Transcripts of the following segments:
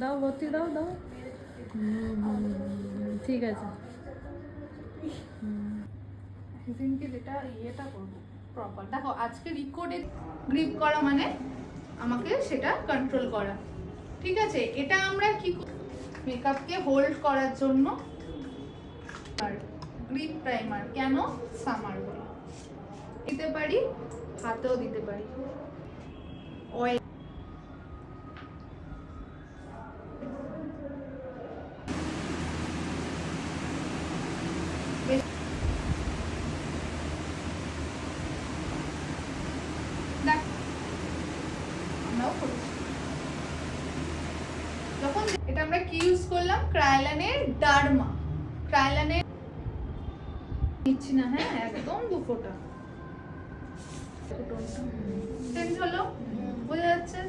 দাও ভর্তি দাও দাও। ঠিক আছে। সেদিনকে যেটা ইয়েটা করবো প্রপার, দেখো আজকে রিকোডে গ্রিপ করা মানে আমাকে সেটা কন্ট্রোল করা, ঠিক আছে? এটা আমরা কি মেকআপকে হোল্ড করার জন্য। আর গ্রিপ প্রাইমার কেন? সামার বলে দিতে পারি, হাতেও দিতে পারি। অয়েল যখন এটা আমরা কি ইউজ করলাম, ক্রায়োলানের ডার্মা। ক্রায়োলানের নিচ্ছি না, হ্যাঁ একদম 2 ফোঁটা চেঞ্জ হলো, বোঝা যাচ্ছে?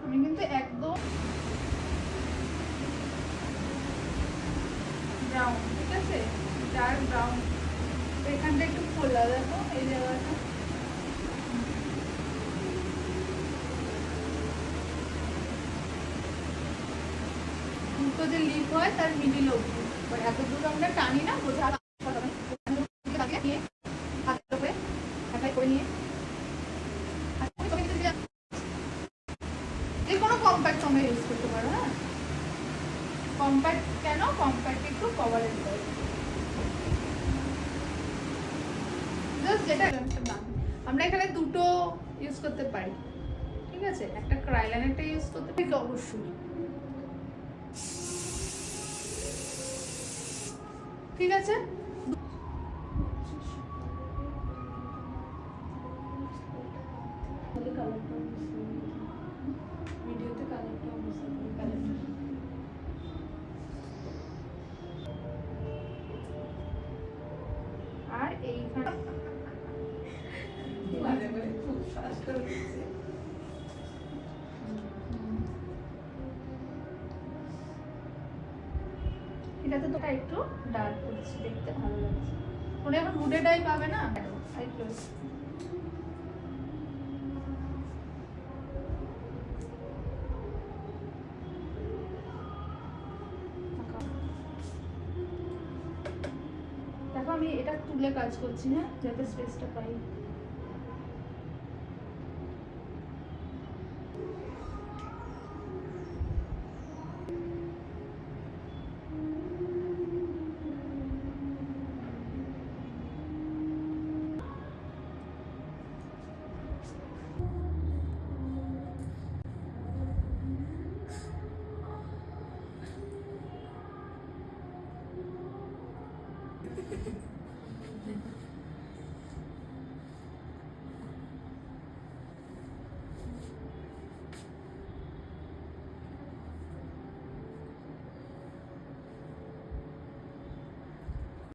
আমি কিন্তু একদম ব্রাউন, ঠিক আছে, ডার্ক ব্রাউন। এখানটা একটু খোলা, দেখো এই জায়গাটা। দুটো যে লিপ হয় তার মিডিল অবধি, এত দূর আমরা টানি না, বোঝা যে কোনো কম্প্যাক্ট তোমরা ইউজ করতে পারো। হ্যাঁ, কম্প্যাক্ট কেন? কম্প্যাক্ট একটু কভারেজ দেয়, যেটা আমরা এখানে দুটো ইউজ করতে পারি, ঠিক আছে? একটা ক্রায়োলানেরটা ইউজ করতে পারি অবশ্যই, ঠিক আছে? আর এইখানে এটাতে তো একটু ডার্ক করছি, দেখতে ভালো লাগছে। ওটা এখন হুডেড আই পাবে না, আই ক্লোজ। দেখো আমি এটা তুলে কাজ করছি, হ্যাঁ, যাতে স্পেসটা পাই।